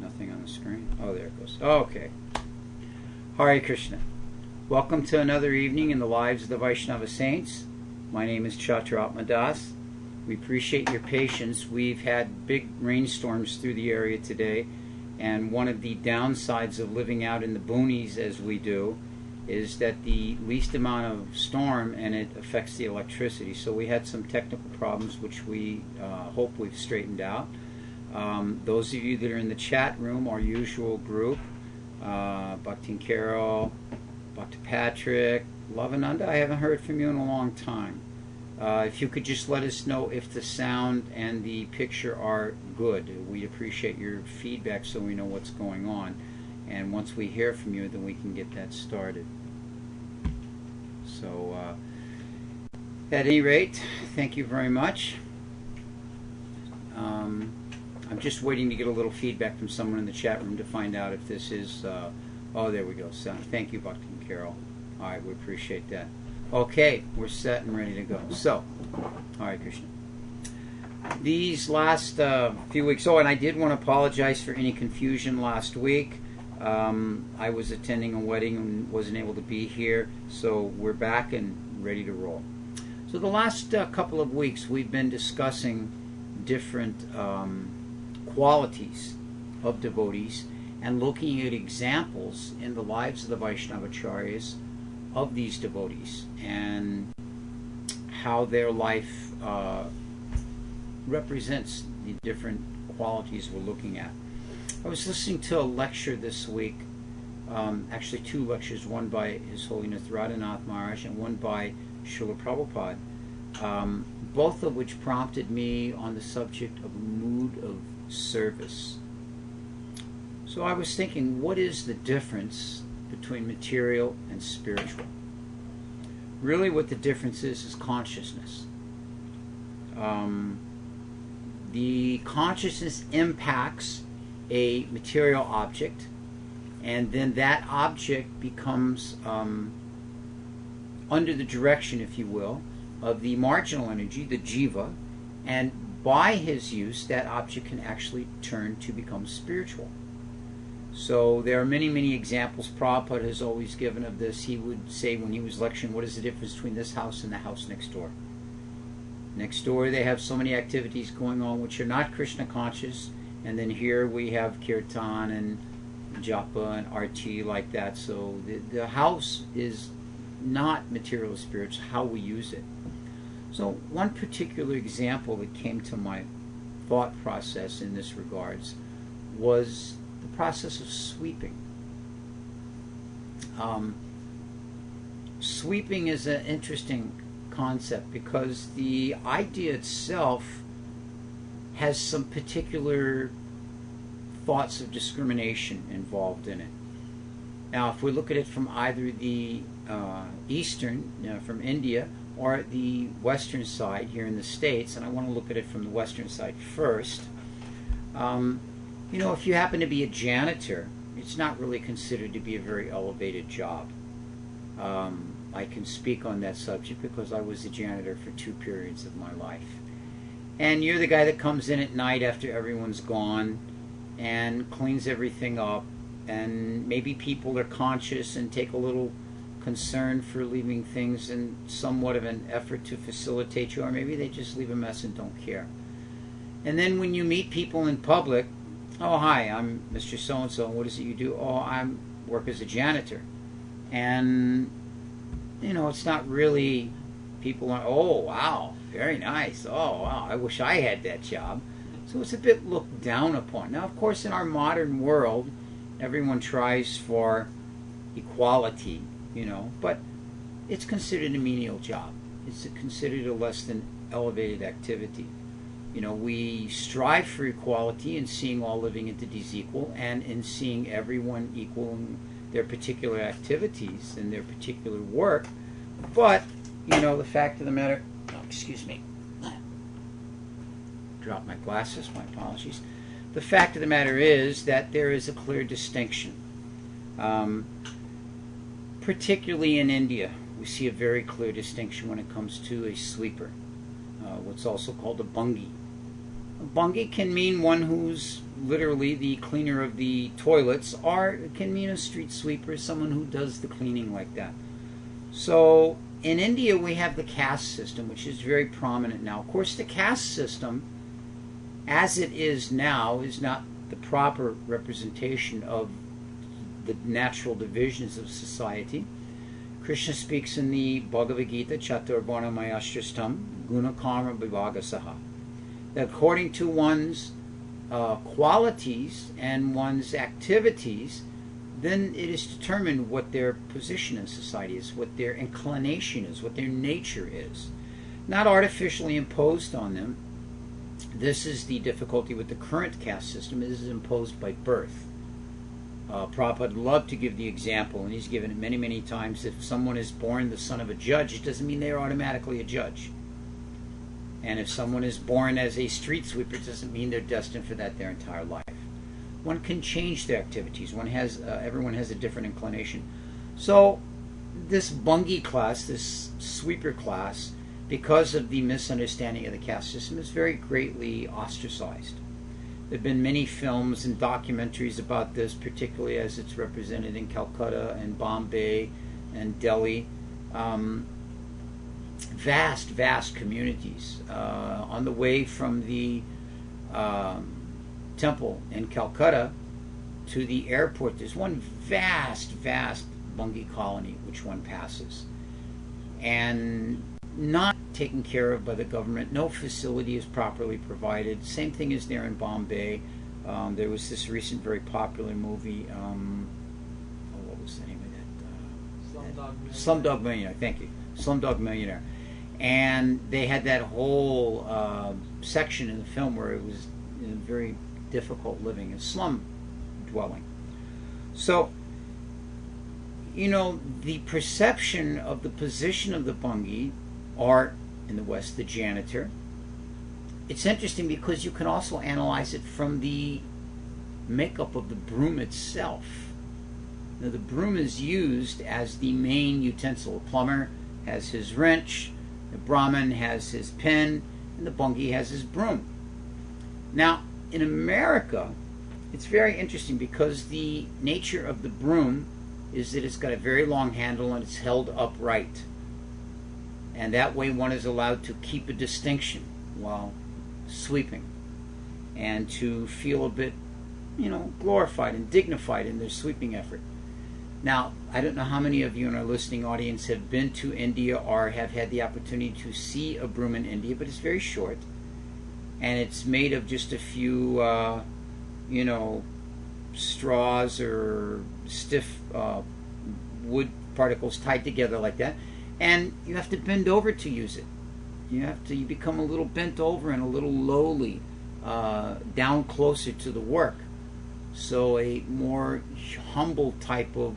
nothing on the screen. Oh, there it goes. Okay. Hare Krishna. Welcome to another evening in the lives of the Vaishnava saints. My name is Chaturatma Das. We appreciate your patience. We've had big rainstorms through the area today, and one of the downsides of living out in the boonies as we do is that the least amount of storm and it affects the electricity. So we had some technical problems which we hope we've straightened out. Those of you that are in the chat room, our usual group, Bhakti and Carol, Dr. Patrick, Lavananda, I haven't heard from you in a long time. If you could just let us know if the sound and the picture are good. We'd appreciate your feedback so we know what's going on. And once we hear from you, then we can get that started. So, at any rate, thank you very much. I'm just waiting to get a little feedback from someone in the chat room to find out if this is... oh, there we go. So, thank you, Bhakti and Carol. All right, we appreciate that. Okay, we're set and ready to go. So, all right, Krishna. These last few weeks... Oh, and I did want to apologize for any confusion last week. I was attending a wedding and wasn't able to be here, so we're back and ready to roll. So the last couple of weeks we've been discussing different qualities of devotees and looking at examples in the lives of the Vaishnavacharyas of these devotees and how their life represents the different qualities we're looking at. I was listening to a lecture this week, actually two lectures, one by His Holiness Radhanath Maharaj and one by Srila Prabhupada, both of which prompted me on the subject of mood of service. So I was thinking, what is the difference between material and spiritual? Really what the difference is consciousness. The consciousness impacts a material object, and then that object becomes under the direction, if you will, of the marginal energy, the jiva, and by his use that object can actually turn to become spiritual. So there are many, many examples Prabhupada has always given of this. He would say when he was lecturing, what is the difference between this house and the house next door? Next door they have so many activities going on which are not Krishna conscious, and then here we have kirtan and japa and arti like that. So the house is not material spirits, how we use it. So one particular example that came to my thought process in this regards was the process of sweeping. Sweeping is an interesting concept because the idea itself has some particular thoughts of discrimination involved in it. Now, if we look at it from either the eastern, from India, or the western side here in the States, and I want to look at it from the western side first, if you happen to be a janitor, it's not really considered to be a very elevated job. I can speak on that subject because I was a janitor for 2 periods of my life. And you're the guy that comes in at night after everyone's gone and cleans everything up, and maybe people are conscious and take a little concern for leaving things in somewhat of an effort to facilitate you, or maybe they just leave a mess and don't care. And then when you meet people in public, oh, hi, I'm Mr. So-and-so, and what is it you do? Oh, I work as a janitor. And, it's not really, people are, oh, wow, very nice. Oh, wow, I wish I had that job. So it's a bit looked down upon. Now, of course, in our modern world, everyone tries for equality, but it's considered a menial job. It's considered a less than elevated activity. We strive for equality in seeing all living entities equal and in seeing everyone equal in their particular activities and their particular work. But, the fact of the matter... Oh, excuse me. Dropped my glasses, my apologies. The fact of the matter is that there is a clear distinction. Particularly in India, we see a very clear distinction when it comes to a sweeper, what's also called a bungi. Bungi can mean one who's literally the cleaner of the toilets, or it can mean a street sweeper, someone who does the cleaning like that. So in India we have the caste system, which is very prominent now. Of course, the caste system, as it is now, is not the proper representation of the natural divisions of society. Krishna speaks in the Bhagavad Gita, Chaturvarna Mayashtrastam, Guna Karma Vivagasaha, that according to one's qualities and one's activities, then it is determined what their position in society is, what their inclination is, what their nature is. Not artificially imposed on them. This is the difficulty with the current caste system. It is imposed by birth. Prabhupada loved to give the example, and he's given it many, many times. If someone is born the son of a judge, it doesn't mean they're automatically a judge. And if someone is born as a street sweeper, it doesn't mean they're destined for that their entire life. One can change their activities. Everyone has a different inclination. So this Bungi class, this sweeper class, because of the misunderstanding of the caste system, is very greatly ostracized. There have been many films and documentaries about this, particularly as it's represented in Calcutta and Bombay and Delhi. Vast, vast communities. On the way from the temple in Calcutta to the airport, there's one vast, vast Bungi colony which one passes. And not taken care of by the government. No facility is properly provided. Same thing is there in Bombay. There was this recent very popular movie. What was the name of that? Slumdog Millionaire. Thank you. Slumdog Millionaire. And they had that whole section in the film where it was very difficult living, a slum dwelling. So, the perception of the position of the Bungi, or in the West, the janitor. It's interesting because you can also analyze it from the makeup of the broom itself. Now, the broom is used as the main utensil. A plumber has his wrench, the Brahmin has his pen, and the Bungi has his broom. Now, in America, it's very interesting because the nature of the broom is that it's got a very long handle and it's held upright. And that way one is allowed to keep a distinction while sweeping and to feel a bit, glorified and dignified in their sweeping effort. Now, I don't know how many of you in our listening audience have been to India or have had the opportunity to see a broom in India, but it's very short. And it's made of just a few, straws or stiff wood particles tied together like that. And you have to bend over to use it. You become a little bent over and a little lowly, down closer to the work. So a more humble type of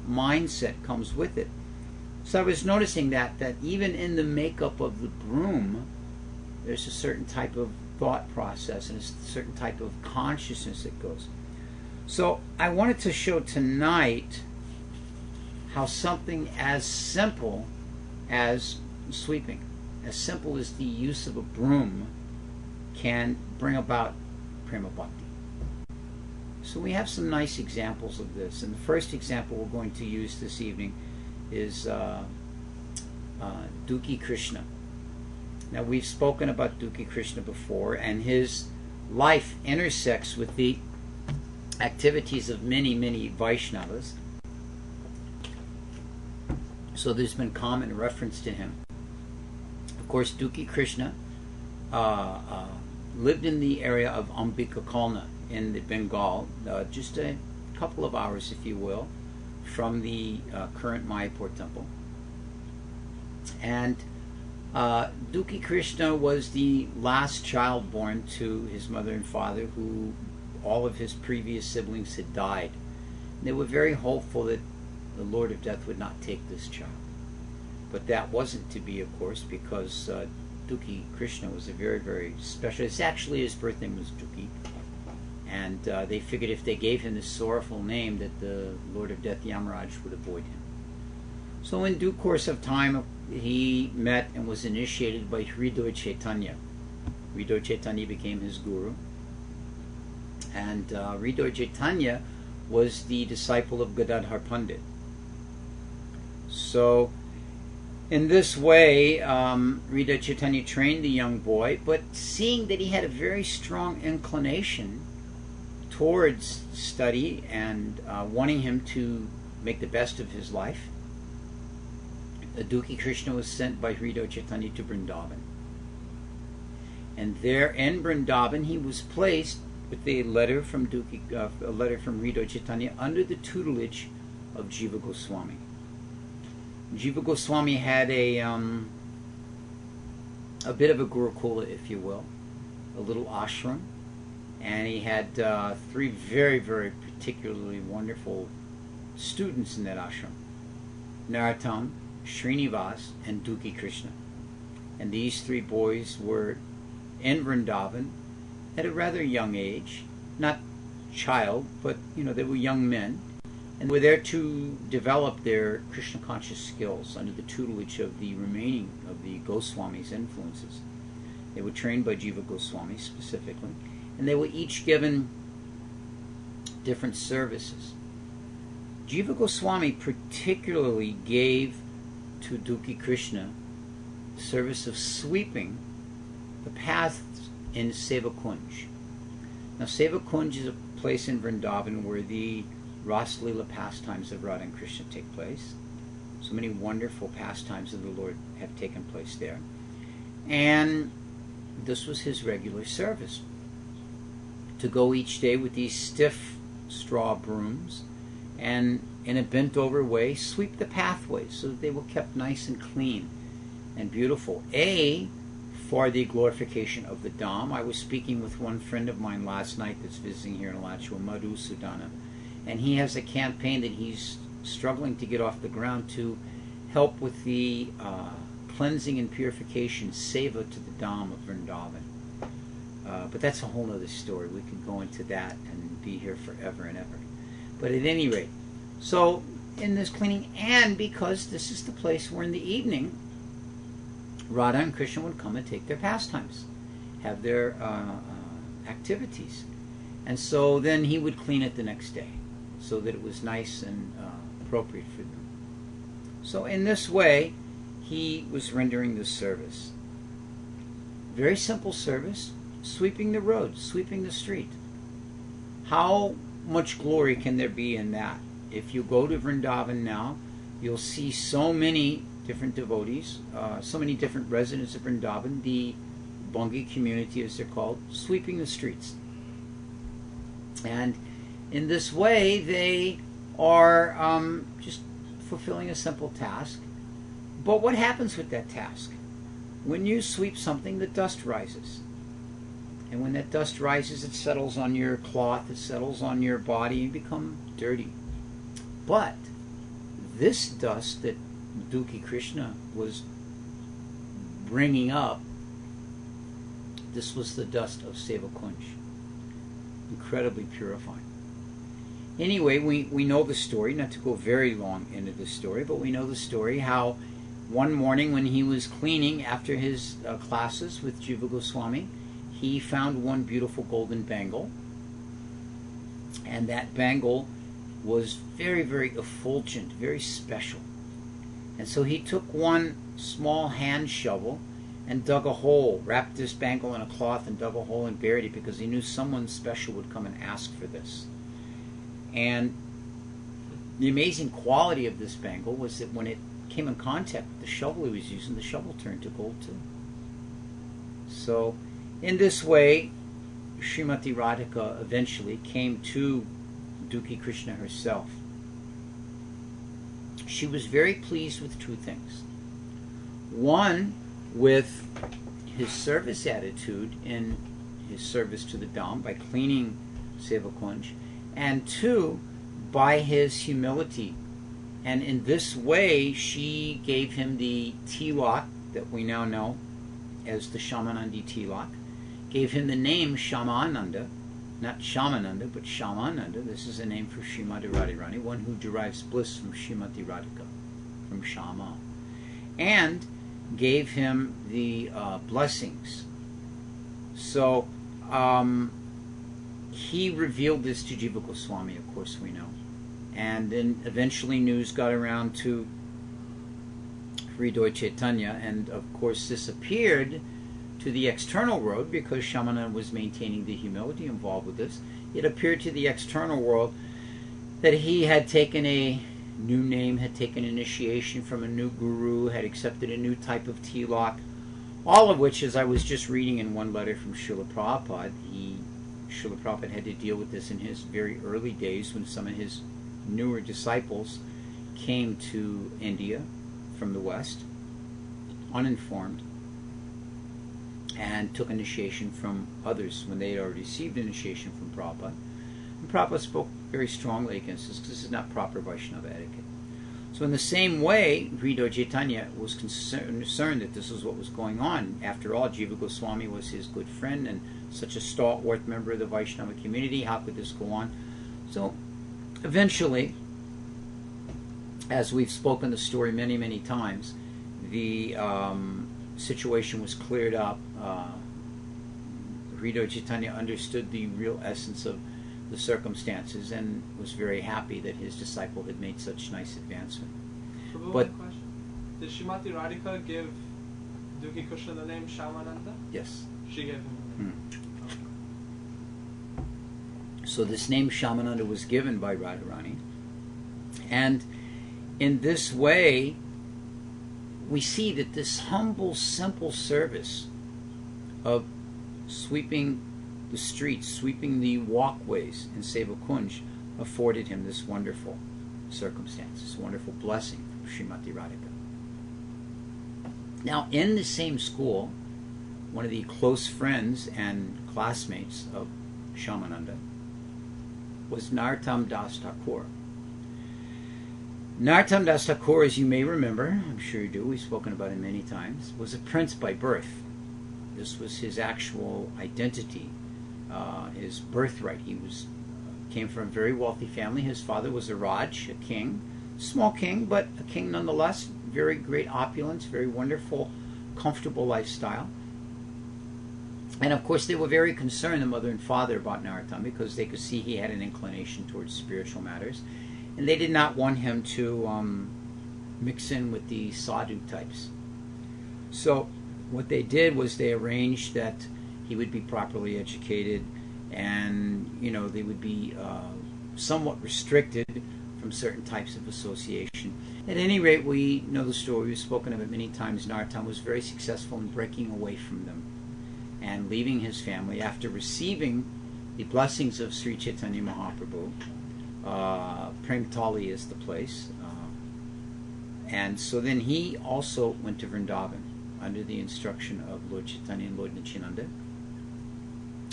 mindset comes with it. So I was noticing that even in the makeup of the broom, there's a certain type of thought process and a certain type of consciousness that goes. So I wanted to show tonight how something as simple as sweeping, as simple as the use of a broom, can bring about prema bhakti. So we have some nice examples of this, and the first example we're going to use this evening is Dukhi Krishna. Now, we've spoken about Dukhi Krishna before, and his life intersects with the activities of many, many Vaishnavas. So there's been common reference to him. Of course, Dukhi Krishna lived in the area of Ambika Kalna in the Bengal, just a couple of hours, if you will, from the current Mayapur temple. And Dukhi Krishna was the last child born to his mother and father, who all of his previous siblings had died. And they were very hopeful that the Lord of Death would not take this child. But that wasn't to be, of course, because Dukhi Krishna was a very, very special. It's actually his birth name was Dukhi. And they figured if they gave him this sorrowful name that the Lord of Death, Yamaraj, would avoid him. So in due course of time, he met and was initiated by Hridoy Chaitanya. Hrido Chaitanya became his guru. And Hrido Chaitanya was the disciple of Gadadhar Pandit. So, in this way, Hrido Chaitanya trained the young boy, but seeing that he had a very strong inclination towards study and wanting him to make the best of his life, Dukhi Krishna was sent by Hrido Chaitanya to Vrindavan. And there in Vrindavan he was placed with a letter from Hrido Chaitanya under the tutelage of Jiva Goswami. Jiva Goswami had a bit of a Gurukula, if you will, a little ashram, and he had 3 very, very particularly wonderful students in that ashram: Narottam, Srinivas, and Dukhi Krishna. And these 3 boys were in Vrindavan at a rather young age, not child, but they were young men, and were there to develop their Krishna conscious skills under the tutelage of the remaining of the Goswamis' influences. They were trained by Jiva Goswami specifically, and they were each given different services. Jiva Goswami particularly gave to Dukhi Krishna the service of sweeping the paths in Seva Kunj. Now, Seva Kunj is a place in Vrindavan where the Ras Leela pastimes of Radha and Krishna take place. So many wonderful pastimes of the Lord have taken place there. And this was his regular service, to go each day with these stiff straw brooms and in a bent over way sweep the pathways so that they were kept nice and clean and beautiful. For the glorification of the Dham. I was speaking with one friend of mine last night that's visiting here in Alachua, Madhu Sudana, and he has a campaign that he's struggling to get off the ground to help with the cleansing and purification seva to the Dham of Vrindavan. But that's a whole other story. We could go into that and be here forever and ever. But at any rate, so in this cleaning, and because this is the place where in the evening Radha and Krishna would come and take their pastimes, have their activities. And so then he would clean it the next day so that it was nice and appropriate for them. So in this way, he was rendering this service. Very simple service, sweeping the road, sweeping the street. How much glory can there be in that? If you go to Vrindavan now, you'll see so many different devotees, so many different residents of Vrindavan, the Bungi community as they're called, sweeping the streets. And in this way they are just fulfilling a simple task. But what happens with that task? When you sweep something, the dust rises. And when that dust rises, it settles on your cloth, it settles on your body, and you become dirty. But this dust that Dukhi Krishna was bringing up, this was the dust of Seva Kunj. Incredibly purifying. Anyway, we know the story, not to go very long into the story, but we know the story how one morning when he was cleaning after his classes with Jiva Goswami, he found one beautiful golden bangle, and that bangle was very, very effulgent, very special. And so he took one small hand shovel and dug a hole, wrapped this bangle in a cloth and dug a hole and buried it because he knew someone special would come and ask for this. And the amazing quality of this bangle was that when it came in contact with the shovel he was using, the shovel turned to gold too. So in this way, Srimati Radhika eventually came to Dukhi Krishna herself. She was very pleased with 2 things. One, with his service attitude in his service to the Dham by cleaning Seva Kunj, and 2, by his humility. And in this way, she gave him the tilak that we now know as the Shamanandi tilak, gave him the name Shamananda, not Shamananda, but Shamananda. This is a name for Srimati Radharani, one who derives bliss from Srimati Radhika, from Shama, and gave him the blessings So he revealed this to Jiva Goswami, of course we know. And then eventually news got around to Hridoy Chaitanya, and of course this appeared to the external world because Shamananda was maintaining the humility involved with this. It appeared to the external world that he had taken a new name, had taken initiation from a new guru, had accepted a new type of tilak, all of which, as I was just reading in one letter from Srila Prabhupada, Srila Prabhupada had to deal with this in his very early days when some of his newer disciples came to India from the West, uninformed, and took initiation from others when they had already received initiation from Prabhupada. And Prabhupada spoke very strongly against this because this is not proper Vaishnava etiquette. So in the same way, Hridoy Chaitanya was concerned that this was what was going on. After all, Jiva Goswami was his good friend and such a stalwart member of the Vaishnava community. How could this go on? So eventually, as we've spoken the story many, many times, the situation was cleared up. Hridoy Chaitanya understood the real essence of the circumstances and was very happy that his disciple had made such nice advancement. But question. Did Srimati Radhika give Dukhi Krishna the name Shamananda? Yes. She gave him the name. So this name Shamananda was given by Radharani. And in this way, we see that this humble, simple service of sweeping the streets, sweeping the walkways in Seva Kunj afforded him this wonderful circumstance, this wonderful blessing from Srimati Radhika. Now, in the same school, one of the close friends and classmates of Shamananda was Narottam Das Thakur. Narottam Das Thakur, as you may remember, I'm sure you do, we've spoken about him many times, was a prince by birth. This was his actual identity, his birthright. He came from a very wealthy family. His father was a Raj, a king, small king, but a king nonetheless. Very great opulence, very wonderful, comfortable lifestyle. And of course, they were very concerned, the mother and father, about Narottam because they could see he had an inclination towards spiritual matters, and they did not want him to mix in with the sadhu types. So what they did was they arranged that he would be properly educated, and they would be somewhat restricted from certain types of association. At any rate, we know the story, we've spoken of it many times. Narottam was very successful in breaking away from them and leaving his family after receiving the blessings of Sri Chaitanya Mahaprabhu. Premtali is the place, and so then he also went to Vrindavan under the instruction of Lord Chaitanya and Lord Nityananda,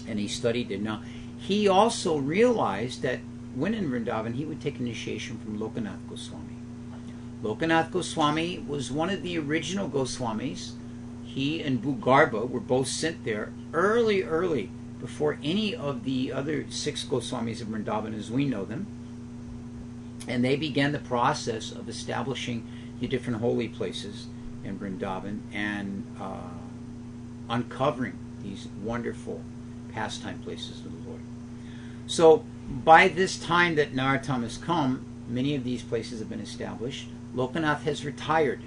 and he studied there. Now, he also realized that when in Vrindavan, he would take initiation from Lokanath Goswami. Lokanath Goswami was one of the original Goswamis. He and Bhugarbha were both sent there early, before any of the other 6 Goswamis of Vrindavan as we know them. And they began the process of establishing the different holy places in Vrindavan and uncovering these wonderful pastime places of the Lord. So by this time that Narottam has come, many of these places have been established. Lokanath has retired,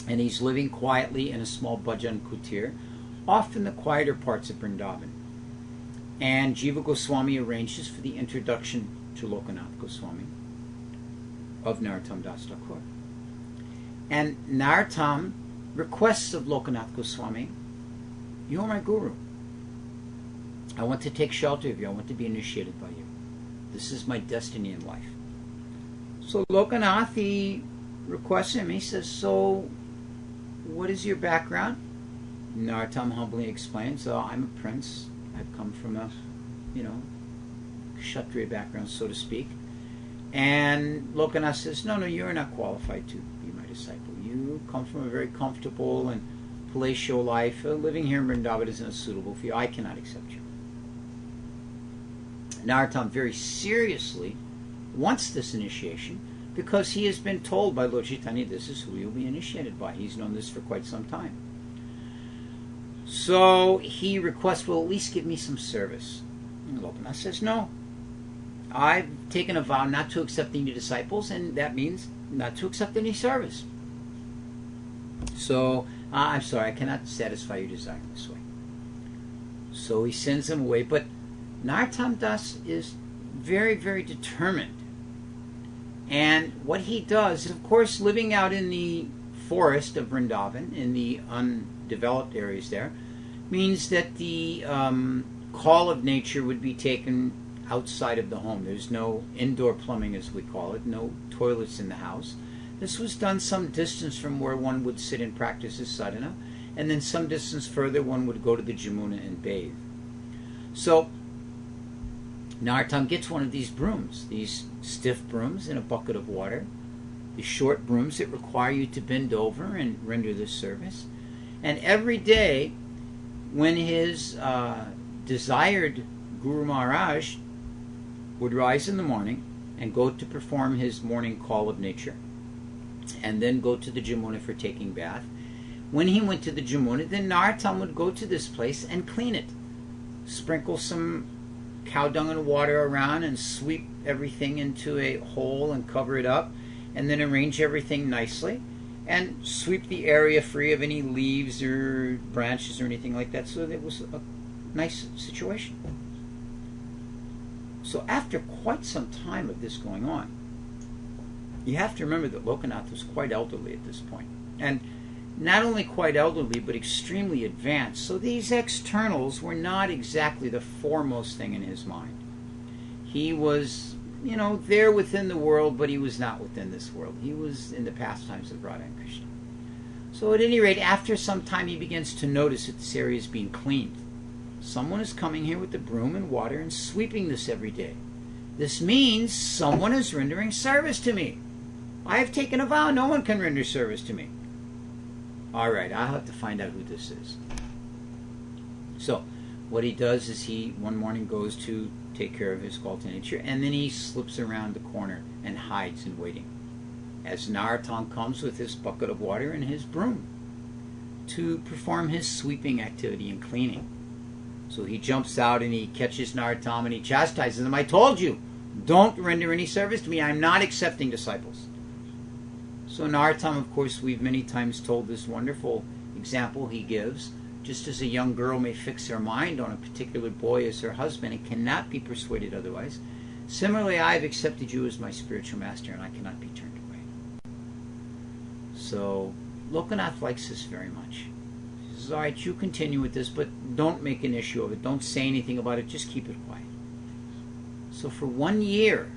and he's living quietly in a small bhajan kutir, off in the quieter parts of Vrindavan. And Jiva Goswami arranges for the introduction to Lokanath Goswami of Narottam Das Thakur. And Narottam requests of Lokanath Goswami, "You are my guru. I want to take shelter of you. I want to be initiated by you. This is my destiny in life." So Lokanath, he requests him. He says, "So, what is your background?" Narottam humbly explains, "I'm a prince. I've come from a, Kshatriya background, so to speak." And Lokanath says, no, you're not qualified to be my disciple. You come from a very comfortable and palatial life. Living here in Vrindavan isn't suitable for you. I cannot accept you. Narottam very seriously wants this initiation because he has been told by Lord Chaitanya this is who he will be initiated by. He's known this for quite some time. So he requests, well, at least give me some service. And Lokanath says, no. I've taken a vow not to accept any disciples, and that means not to accept any service. So, I'm sorry, I cannot satisfy your desire this way. So he sends him away, but Narottam Das is very, very determined. And what he does, of course, living out in the forest of Vrindavan, in the undeveloped areas there, means that the call of nature would be taken outside of the home. There's no indoor plumbing, as we call it, no toilets in the house. This was done some distance from where one would sit and practice his sadhana, and then some distance further one would go to the Jamuna and bathe. So Narottam gets one of these brooms, these stiff brooms in a bucket of water, the short brooms that require you to bend over and render this service. And every day when his desired Guru Maharaj would rise in the morning and go to perform his morning call of nature, and then go to the Jamuna for taking bath. When he went to the Jamuna, then Narottam would go to this place and clean it. Sprinkle some cow dung and water around and sweep everything into a hole and cover it up, and then arrange everything nicely and sweep the area free of any leaves or branches or anything like that, so that it was a nice situation. So after quite some time of this going on, you have to remember that Lokanath was quite elderly at this point. And not only quite elderly, but extremely advanced. So these externals were not exactly the foremost thing in his mind. He was, there within the world, but he was not within this world. He was in the pastimes of Radha and Krishna. So at any rate, after some time, he begins to notice that this area is being cleaned. Someone is coming here with the broom and water and sweeping this every day. This means someone is rendering service to me. I have taken a vow, no one can render service to me. All right, I'll have to find out who this is. So what he does is he one morning goes to take care of his call to nature, and then he slips around the corner and hides in waiting as Narottam comes with his bucket of water and his broom to perform his sweeping activity and cleaning. So he jumps out and he catches Narottam and he chastises him. I told you, don't render any service to me. I'm not accepting disciples. So Narottam, of course, we've many times told this wonderful example he gives. Just as a young girl may fix her mind on a particular boy as her husband and cannot be persuaded otherwise, similarly, I have accepted you as my spiritual master and I cannot be turned away. So Lokanath likes this very much. He says, all right, you continue with this, but don't make an issue of it. Don't say anything about it. Just keep it quiet. So for 1 year,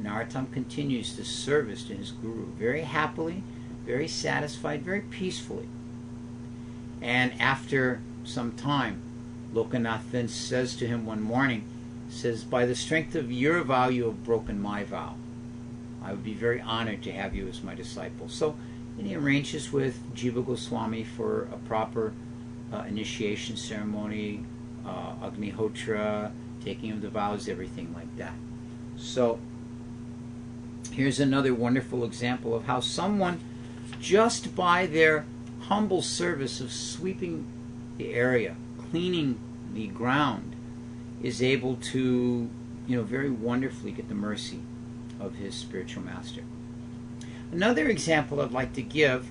Narottam continues this service to his guru very happily, very satisfied, very peacefully. And after some time, Lokanath then says to him one morning, says, by the strength of your vow, you have broken my vow. I would be very honored to have you as my disciple. So then he arranges with Jiva Goswami for a proper initiation ceremony, Agnihotra, taking of the vows, everything like that. So here's another wonderful example of how someone, just by their humble service of sweeping the area, cleaning the ground, is able to, very wonderfully get the mercy of his spiritual master. Another example I'd like to give,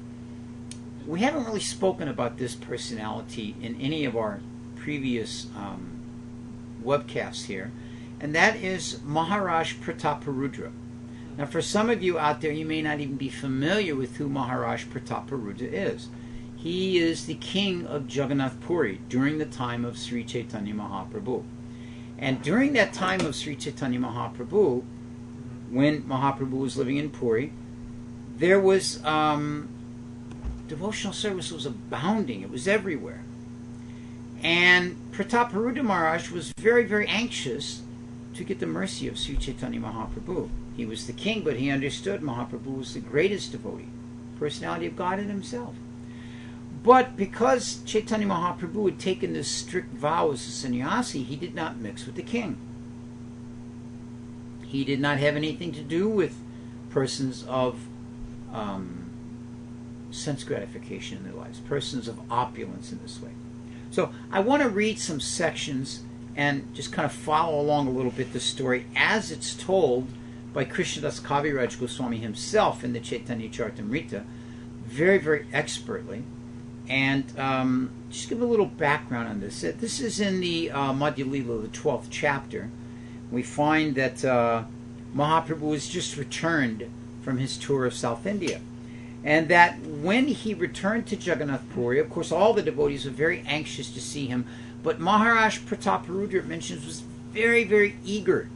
we haven't really spoken about this personality in any of our previous webcasts here, and that is Maharaj Prataparudra. Now, for some of you out there, you may not even be familiar with who Maharaj Prataparudra is. He is the king of Jagannath Puri during the time of Sri Chaitanya Mahaprabhu. And during that time of Sri Chaitanya Mahaprabhu, when Mahaprabhu was living in Puri, there was devotional service was abounding. It was everywhere. And Prataparudra Maharaj was very, very anxious to get the mercy of Sri Chaitanya Mahaprabhu. He was the king, but he understood Mahaprabhu was the greatest devotee, personality of God in himself. But because Chaitanya Mahaprabhu had taken this strict vow as a sannyasi, he did not mix with the king. He did not have anything to do with persons of sense gratification in their lives, persons of opulence in this way. So I want to read some sections and just kind of follow along a little bit the story as it's told by Krishnadas Kaviraj Goswami himself in the Chaitanya Charitamrita, very, very expertly. And just give a little background on this. This is in the Madhya Lila, the 12th chapter. We find that Mahaprabhu has just returned from his tour of South India. And that when he returned to Jagannath Puri, of course all the devotees were very anxious to see him, but Maharaj Prataparudra, it mentions, was very, very eager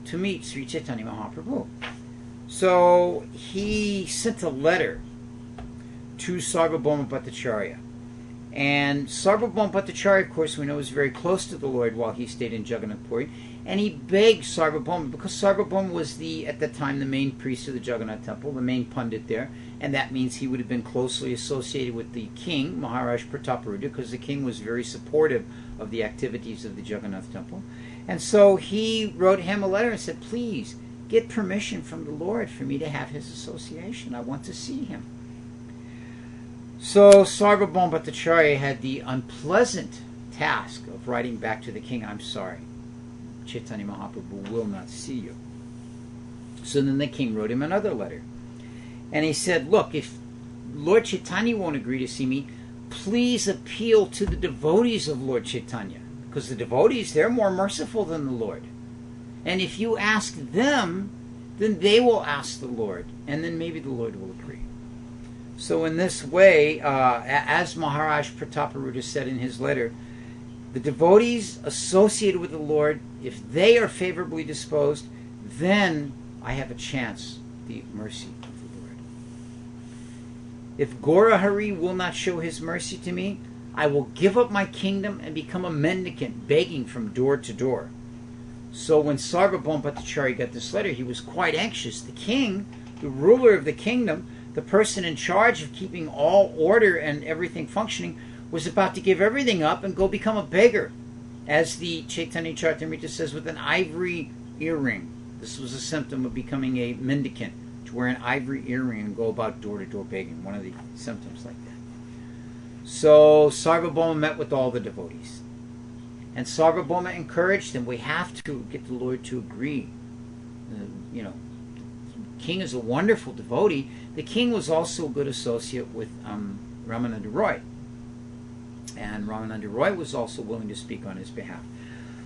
to meet Sri Chaitanya Mahaprabhu. So he sent a letter to Sarvabhauma Bhattacharya. And Sarvabhauma Bhattacharya, of course, we know was very close to the Lord while he stayed in Jagannath Puri. And he begged Sarvabhauma, because Sarvabhauma was at the time, the main priest of the Jagannath temple, the main pundit there, and that means he would have been closely associated with the king, Maharaj Prataparudra, because the king was very supportive of the activities of the Jagannath temple. And so he wrote him a letter and said, please, get permission from the Lord for me to have his association. I want to see him. So Sarvabhauma Bhattacharya had the unpleasant task of writing back to the king, I'm sorry, Chaitanya Mahaprabhu will not see you. So then the king wrote him another letter. And he said, look, if Lord Chaitanya won't agree to see me, please appeal to the devotees of Lord Chaitanya. Because the devotees, they're more merciful than the Lord. And if you ask them, then they will ask the Lord. And then maybe the Lord will agree. So in this way, as Maharaj Prataparudra said in his letter, the devotees associated with the Lord, if they are favorably disposed, then I have a chance, the mercy of the Lord. If Gaurahari will not show his mercy to me, I will give up my kingdom and become a mendicant, begging from door to door. So when Sarvabhauma Bhattacharya got this letter, he was quite anxious. The king, the ruler of the kingdom, the person in charge of keeping all order and everything functioning, was about to give everything up and go become a beggar. As the Chaitanya Charitamrita says, with an ivory earring. This was a symptom of becoming a mendicant, to wear an ivory earring and go about door to door begging. One of the symptoms like that. So Sarvabhauma met with all the devotees. And Sarvabhauma encouraged them, we have to get the Lord to agree. The king is a wonderful devotee. The king was also a good associate with Ramananda Roy. And Ramananda Roy was also willing to speak on his behalf.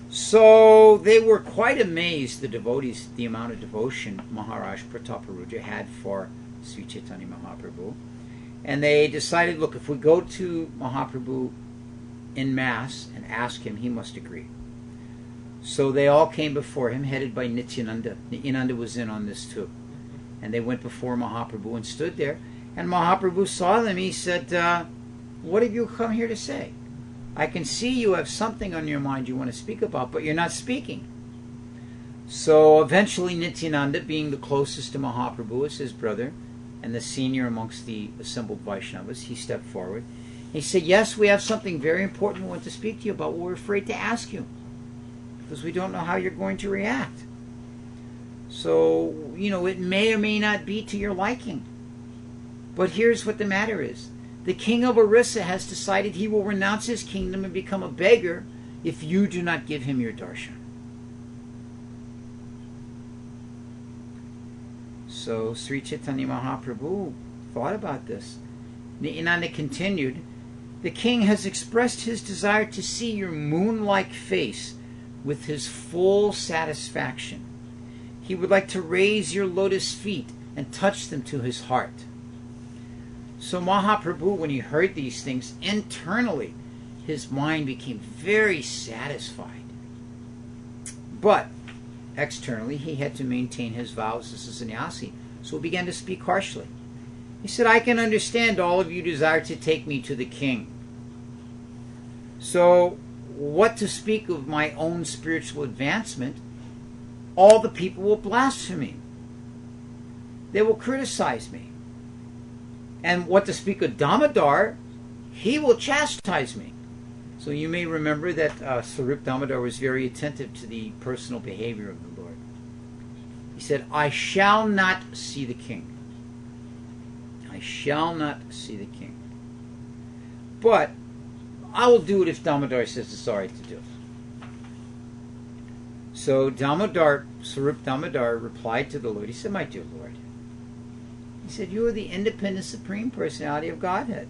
So they were quite amazed, the devotees, the amount of devotion Maharaj Prataparudra had for Sri Chaitanya Mahaprabhu. And they decided, look, if we go to Mahaprabhu in Mass and ask him, he must agree. So they all came before him, headed by Nityananda. Nityananda was in on this too. And they went before Mahaprabhu and stood there. And Mahaprabhu saw them. He said, what have you come here to say? I can see you have something on your mind you want to speak about, but you're not speaking. So eventually Nityananda, being the closest to Mahaprabhu as his brother, and the senior amongst the assembled Vaishnavas, he stepped forward. He said, yes, we have something very important we want to speak to you about. We're afraid to ask you, because we don't know how you're going to react. So, it may or may not be to your liking. But here's what the matter is. The king of Orissa has decided he will renounce his kingdom and become a beggar if you do not give him your darshan. So Sri Chaitanya Mahaprabhu thought about this. Nityananda continued, the king has expressed his desire to see your moon-like face with his full satisfaction. He would like to raise your lotus feet and touch them to his heart. So Mahaprabhu, when he heard these things, internally, his mind became very satisfied. But externally, he had to maintain his vows as a sannyasi, so he began to speak harshly. He said, I can understand all of you desire to take me to the king. So, what to speak of my own spiritual advancement? All the people will blaspheme. They will criticize me. And what to speak of Damodar, he will chastise me. So you may remember that Sarup Damodar was very attentive to the personal behavior of the Lord. He said, I shall not see the king. I shall not see the king. But I will do it if Damodar says it's all right to do it. So Swarup Damodar replied to the Lord. He said, my dear Lord, he said, you are the independent Supreme Personality of Godhead.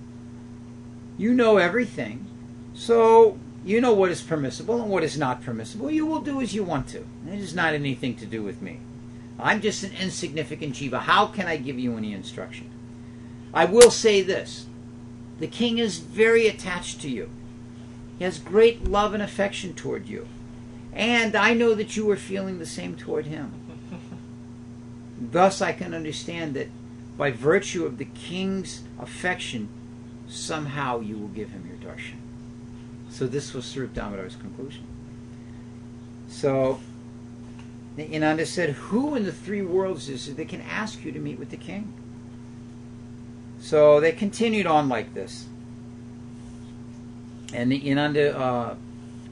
You know everything. So you know what is permissible and what is not permissible. You will do as you want to. It has not anything to do with me. I'm just an insignificant jiva. How can I give you any instruction? I will say this. The king is very attached to you. He has great love and affection toward you. And I know that you are feeling the same toward him. Thus I can understand that by virtue of the king's affection, somehow you will give him your darshan. So this was Swarup Damodar's conclusion. So Inanda said, who in the three worlds is it that can ask you to meet with the king? So they continued on like this. And the Inanda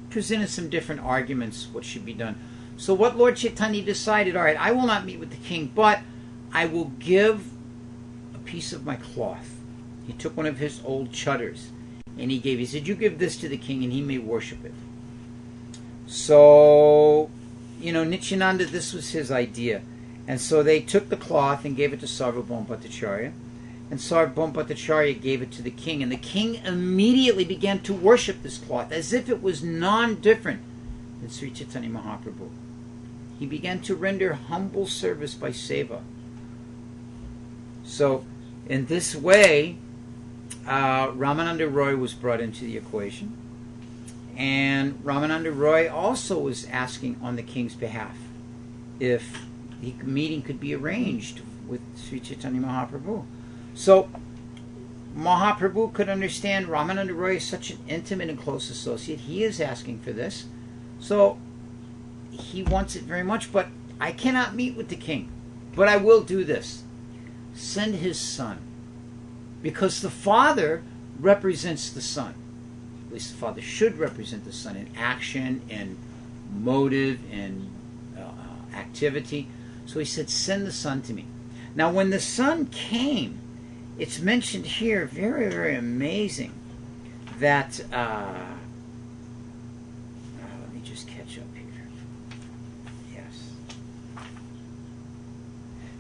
presented some different arguments what should be done. So what Lord Chaitanya decided, all right, I will not meet with the king, but I will give a piece of my cloth. He took one of his old chutters and he said, you give this to the king and he may worship it. So, Nityananda, this was his idea. And so they took the cloth and gave it to Sarvabhauma Bhattacharya. And Sarvabhauma Bhattacharya gave it to the king. And the king immediately began to worship this cloth as if it was non-different than Sri Chaitanya Mahaprabhu. He began to render humble service by seva. So, in this way, Ramananda Roy was brought into the equation. And Ramananda Roy also was asking on the king's behalf if the meeting could be arranged with Sri Chaitanya Mahaprabhu. So Mahaprabhu could understand Ramananda Roy is such an intimate and close associate. He is asking for this. So he wants it very much, but I cannot meet with the king. But I will do this. Send his son. Because the father represents the son. At least the father should represent the son in action, in motive, in activity. So he said, send the son to me. Now when the son came, it's mentioned here, very, very amazing, that, let me just catch up here. Yes.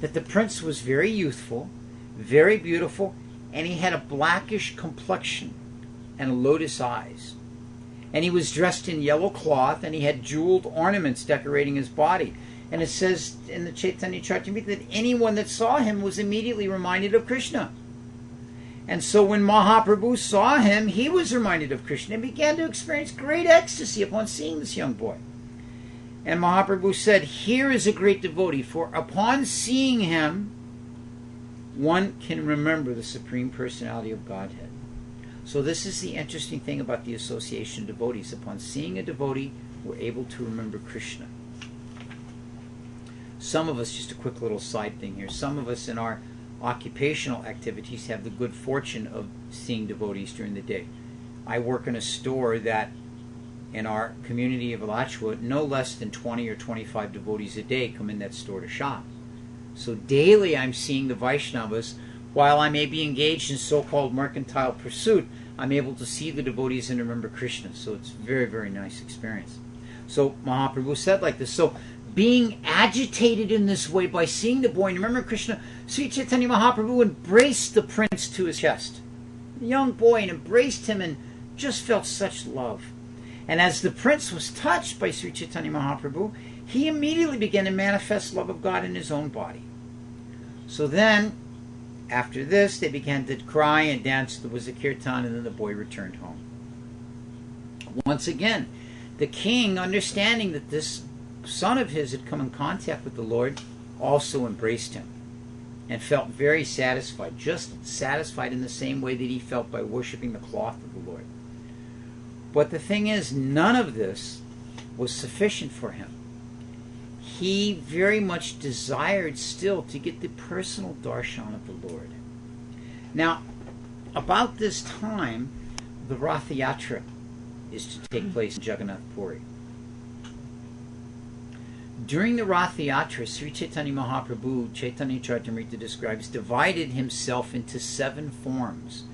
That the prince was very youthful, very beautiful, and he had a blackish complexion and lotus eyes. And he was dressed in yellow cloth, and he had jeweled ornaments decorating his body. And it says in the Chaitanya Charitamrita that anyone that saw him was immediately reminded of Krishna. And so when Mahaprabhu saw him, he was reminded of Krishna and began to experience great ecstasy upon seeing this young boy. And Mahaprabhu said, here is a great devotee, for upon seeing him, one can remember the Supreme Personality of Godhead. So this is the interesting thing about the association of devotees. Upon seeing a devotee, we're able to remember Krishna. Some of us, just a quick little side thing here, some of us in our occupational activities have the good fortune of seeing devotees during the day. I work in a store that in our community of Alachua, no less than 20 or 25 devotees a day come in that store to shop. So daily I'm seeing the Vaishnavas. While I may be engaged in so-called mercantile pursuit, I'm able to see the devotees and remember Krishna. So it's a very, very nice experience. So Mahaprabhu said like this. So being agitated in this way by seeing the boy, and remember Krishna, Sri Chaitanya Mahaprabhu embraced the prince to his chest. The young boy, and embraced him and just felt such love. And as the prince was touched by Sri Chaitanya Mahaprabhu, he immediately began to manifest love of God in his own body. So then, after this, they began to cry and dance. There was a kirtan, and then the boy returned home. Once again, the king, understanding that this son of his had come in contact with the Lord, also embraced him and felt very satisfied, just satisfied in the same way that he felt by worshiping the cloth of the Lord. But the thing is, none of this was sufficient for him. He very much desired still to get the personal darshan of the Lord. Now, about this time, the Ratha Yatra is to take place in Jagannath Puri. During the Ratha Yatra, Sri Chaitanya Mahaprabhu, Chaitanya Charitamrita describes, divided himself into 7 forms.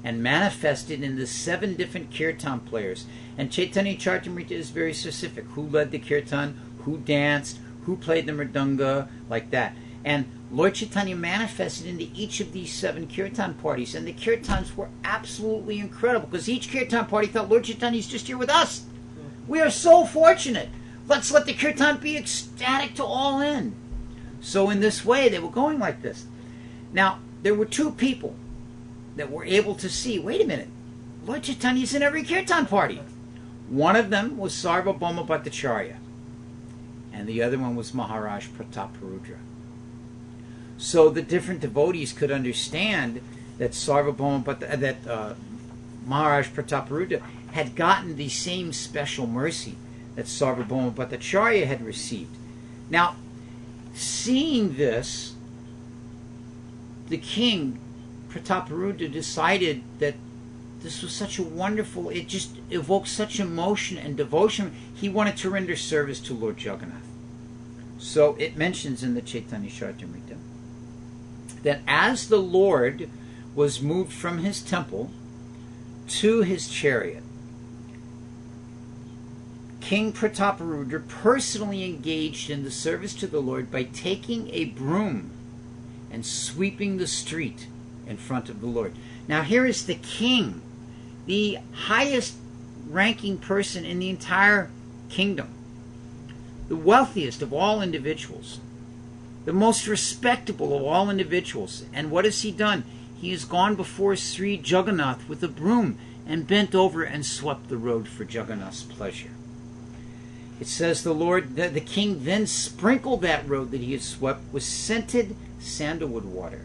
and manifested in the 7 different kirtan players. And Chaitanya Charitamrita is very specific. Who led the kirtan, who danced, who played the mridanga, like that. And Lord Chaitanya manifested into each of these 7 kirtan parties. And the kirtans were absolutely incredible, because each kirtan party thought, Lord Chaitanya is just here with us. We are so fortunate. Let's let the kirtan be ecstatic to all in. So in this way, they were going like this. Now, there were 2 people that were able to see, wait a minute, Lord Chaitanya is in every kirtan party. One of them was Sarvabhauma Bhattacharya, and the other one was Maharaj Prataparudra. So the different devotees could understand that Maharaj Prataparudra had gotten the same special mercy that Sarvabhauma Bhattacharya had received. Now, seeing this, the king, Prataparudra, decided that this was such a wonderful, it just evoked such emotion and devotion, he wanted to render service to Lord Jagannath. So it mentions in the Chaitanya Charitamrita that as the Lord was moved from his temple to his chariot, King Prataparudra personally engaged in the service to the Lord by taking a broom and sweeping the street in front of the Lord. Now here is the king, the highest ranking person in the entire kingdom, the wealthiest of all individuals, the most respectable of all individuals. And what has he done? He has gone before Sri Jagannath with a broom and bent over and swept the road for Jagannath's pleasure. It says the king then sprinkled that road that he had swept with scented sandalwood water.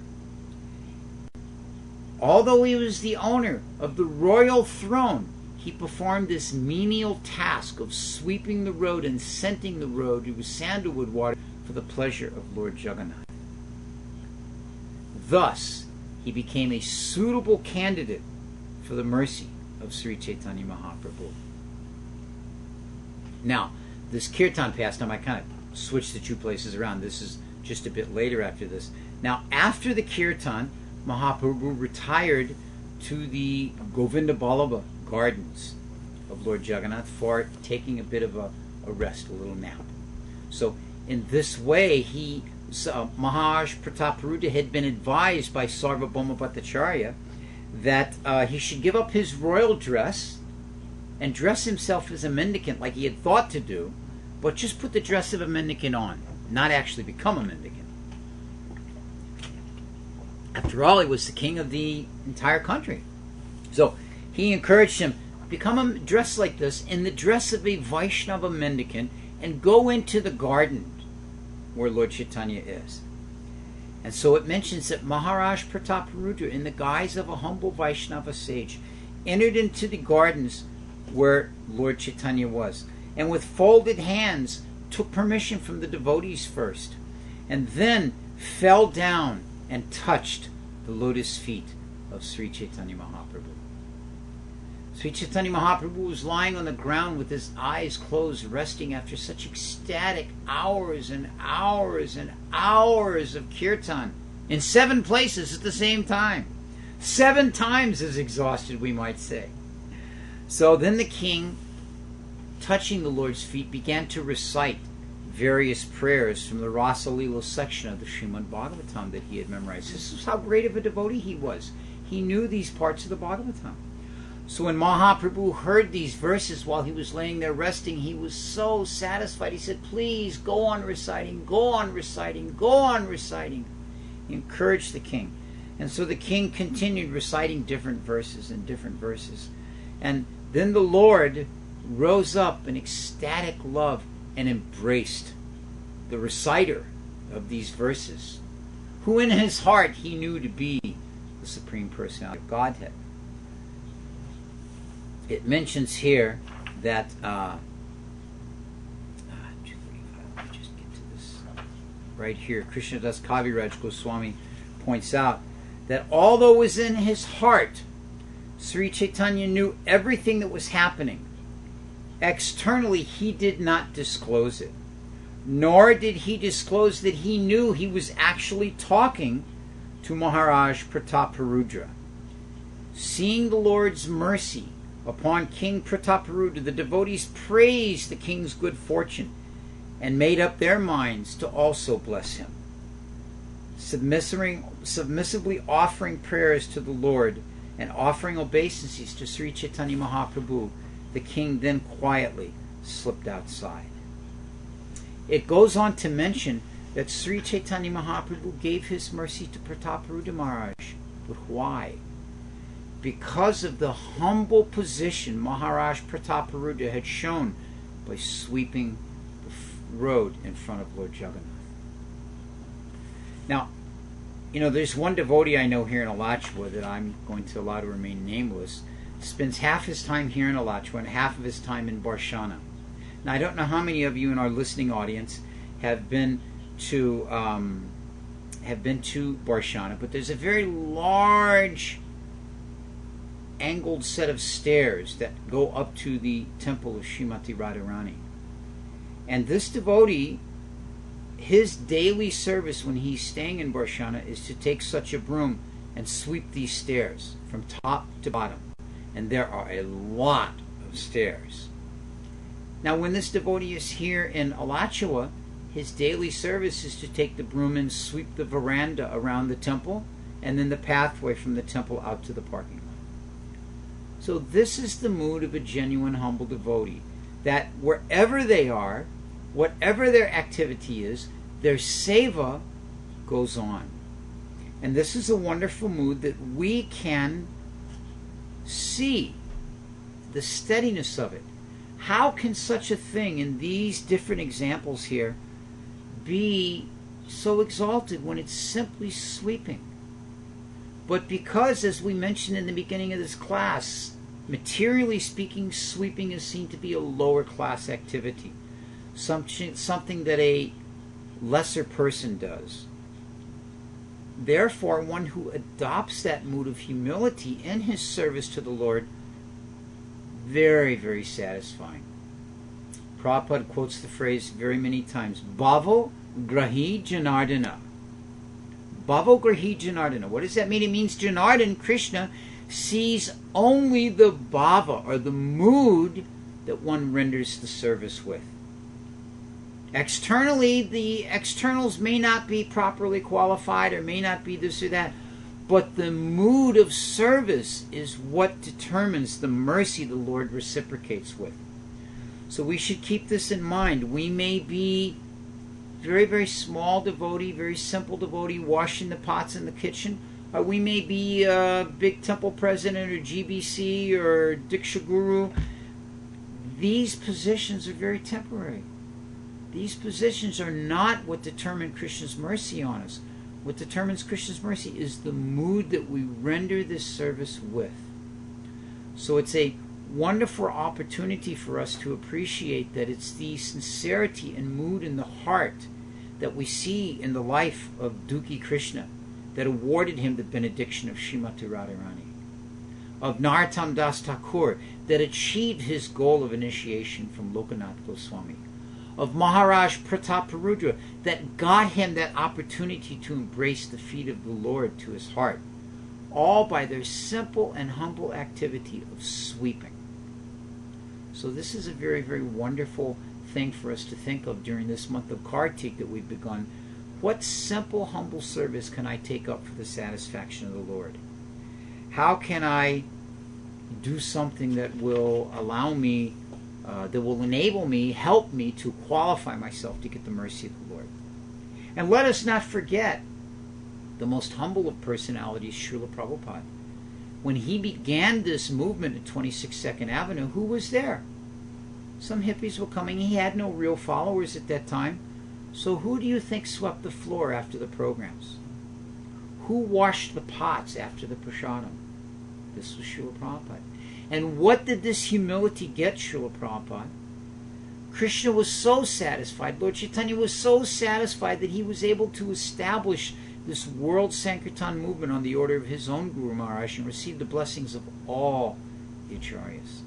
Although he was the owner of the royal throne, he performed this menial task of sweeping the road and scenting the road with sandalwood water for the pleasure of Lord Jagannath. Thus, he became a suitable candidate for the mercy of Sri Chaitanya Mahaprabhu. Now, this kirtan pastime, I kind of switched the 2 places around. This is just a bit later after this. Now, after the kirtan, Mahaprabhu retired to the Govinda Ballabha gardens of Lord Jagannath for taking a bit of a rest, a little nap. So, in this way, Maharaj Prataparudra had been advised by Sarvabhauma Bhattacharya that he should give up his royal dress and dress himself as a mendicant like he had thought to do, but just put the dress of a mendicant on, not actually become a mendicant. After all, he was the king of the entire country. So he encouraged him, dress like this, in the dress of a Vaishnava mendicant, and go into the garden where Lord Chaitanya is. And so it mentions that Maharaj Prataparudra, in the guise of a humble Vaishnava sage, entered into the gardens where Lord Chaitanya was, and with folded hands took permission from the devotees first, and then fell down and touched the lotus feet of Sri Chaitanya Mahaprabhu. Sri Chaitanya Mahaprabhu was lying on the ground with his eyes closed, resting after such ecstatic hours and hours and hours of kirtan in 7 places at the same time. 7 times as exhausted, we might say. So then the king, touching the Lord's feet, began to recite various prayers from the Rasa Leela section of the Srimad Bhagavatam that he had memorized. This is how great of a devotee he was. He knew these parts of the Bhagavatam. So when Mahaprabhu heard these verses while he was laying there resting, he was so satisfied. He said, please, go on reciting, go on reciting, go on reciting. He encouraged the king. And so the king continued reciting different verses and different verses. And then the Lord rose up in ecstatic love and embraced the reciter of these verses, who in his heart he knew to be the Supreme Personality of Godhead. It mentions here that, 235, let me just get to this right here. Krishna Das Kaviraj Goswami points out that although it was in his heart, Sri Chaitanya knew everything that was happening. Externally, he did not disclose it, nor did he disclose that he knew he was actually talking to Maharaj Prataparudra. Seeing the Lord's mercy upon King Prataparudra, the devotees praised the king's good fortune and made up their minds to also bless him. Submissively offering prayers to the Lord and offering obeisances to Sri Chaitanya Mahaprabhu, the king then quietly slipped outside. It goes on to mention that Sri Chaitanya Mahaprabhu gave his mercy to Prataparudra Maharaj. But why? Because of the humble position Maharaj Prataparudra had shown by sweeping the road in front of Lord Jagannath. Now, there's one devotee I know here in Alachua that I'm going to allow to remain nameless, spends half his time here in Alachua and half of his time in Barshana. Now, I don't know how many of you in our listening audience have been to Barshana, but there's a very large angled set of stairs that go up to the temple of Srimati Radharani. And this devotee, his daily service when he's staying in Barshana is to take such a broom and sweep these stairs from top to bottom. And there are a lot of stairs. Now, when this devotee is here in Alachua, his daily service is to take the broom and sweep the veranda around the temple and then the pathway from the temple out to the parking lot. So this is the mood of a genuine humble devotee, that wherever they are, whatever their activity is, their seva goes on. And this is a wonderful mood that we can see the steadiness of it. How can such a thing in these different examples here be so exalted when it's simply sweeping? But because, as we mentioned in the beginning of this class, materially speaking, sweeping is seen to be a lower class activity, something that a lesser person does. Therefore, one who adopts that mood of humility in his service to the Lord, very, very satisfying. Prabhupada quotes the phrase very many times, Bhavo Grahi Janardana. Bhavo Grahi Janardana. What does that mean? It means Janardana, Krishna, sees only the bhava, or the mood, that one renders the service with. Externally, the externals may not be properly qualified or may not be this or that, but the mood of service is what determines the mercy the Lord reciprocates with. So we should keep this in mind. We may be very, very small devotee, very simple devotee, washing the pots in the kitchen, or we may be a big temple president or GBC or Diksha Guru. These positions are very temporary. These positions are not what determine Krishna's mercy on us. What determines Krishna's mercy is the mood that we render this service with. So it's a wonderful opportunity for us to appreciate that it's the sincerity and mood in the heart that we see in the life of Dukhi Krishna that awarded him the benediction of Srimati Radharani, of Narottam Das Thakur that achieved his goal of initiation from Lokanath Goswami, of Maharaj Prataparudra that got him that opportunity to embrace the feet of the Lord to his heart, all by their simple and humble activity of sweeping. So this is a very, very wonderful thing for us to think of during this month of Kartik that we've begun. What simple, humble service can I take up for the satisfaction of the Lord? How can I do something that will allow me, that will enable me, help me to qualify myself to get the mercy of the Lord? And let us not forget the most humble of personalities, Srila Prabhupada. When he began this movement at 26 Second Avenue, who was there? Some hippies were coming. He had no real followers at that time. So who do you think swept the floor after the programs? Who washed the pots after the prasadam? This was Srila Prabhupada. And what did this humility get Srila Prabhupada? Krishna was so satisfied, Lord Chaitanya was so satisfied that he was able to establish this world Sankirtan movement on the order of his own Guru Maharaj and receive the blessings of all the Acharyas.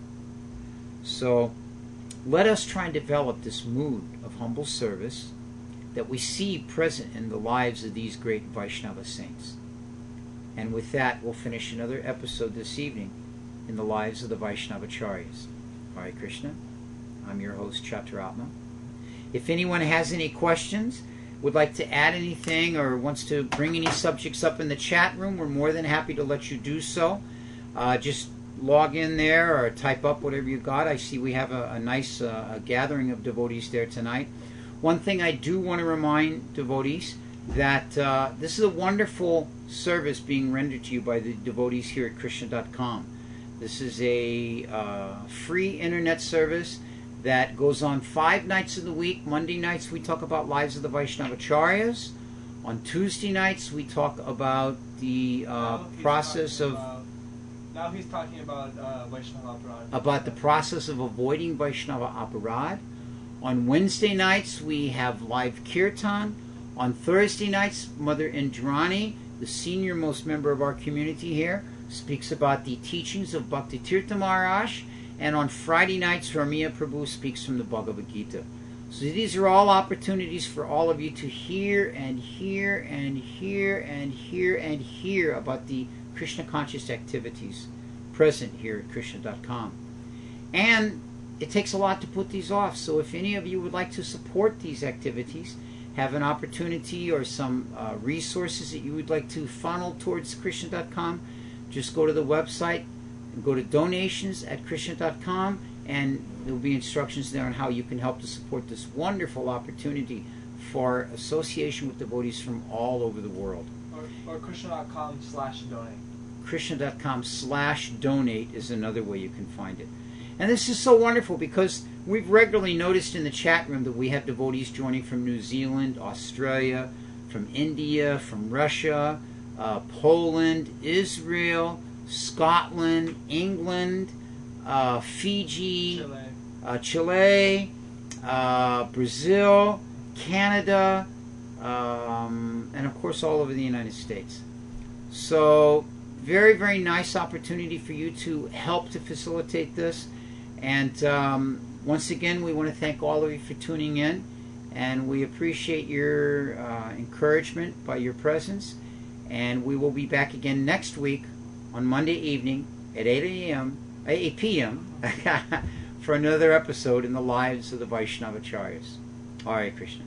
So let us try and develop this mood of humble service that we see present in the lives of these great Vaishnava saints. And with that, we'll finish another episode this evening in the lives of the Vaishnavacharyas. Hare Krishna. I'm your host, Chaturatma. If anyone has any questions, would like to add anything, or wants to bring any subjects up in the chat room, we're more than happy to let you do so. Just log in there or type up whatever you got. I see we have a nice gathering of devotees there tonight. One thing I do want to remind devotees, that this is a wonderful service being rendered to you by the devotees here at Krishna.com. This is a free internet service that goes on 5 nights of the week. Monday nights we talk about lives of the Vaishnavacharyas. On Tuesday nights we talk about the process of... now he's talking about Vaishnava Aparad. About the process of avoiding Vaishnava Aparad. On Wednesday nights we have live kirtan. On Thursday nights, Mother Indrani, the senior most member of our community here, speaks about the teachings of Bhakti Tirtha Maharaj. And on Friday nights, Ramiya Prabhu speaks from the Bhagavad Gita. So these are all opportunities for all of you to hear and hear and hear and hear and hear about the Krishna conscious activities present here at Krishna.com. And it takes a lot to put these off. So if any of you would like to support these activities, have an opportunity or some resources that you would like to funnel towards Krishna.com, just go to the website and go to donations at Krishna.com, and there will be instructions there on how you can help to support this wonderful opportunity for association with devotees from all over the world. Or Krishna.com/donate. Krishna.com/donate is another way you can find it. And this is so wonderful because we've regularly noticed in the chat room that we have devotees joining from New Zealand, Australia, from India, from Russia, Poland, Israel, Scotland, England, Fiji, Chile, Brazil, Canada, and of course all over the United States. So very, very nice opportunity for you to help to facilitate this. And once again, we want to thank all of you for tuning in, and we appreciate your encouragement by your presence. And we will be back again next week on Monday evening at 8 p.m. for another episode in the lives of the Vaishnavacharyas. Hare Krishna.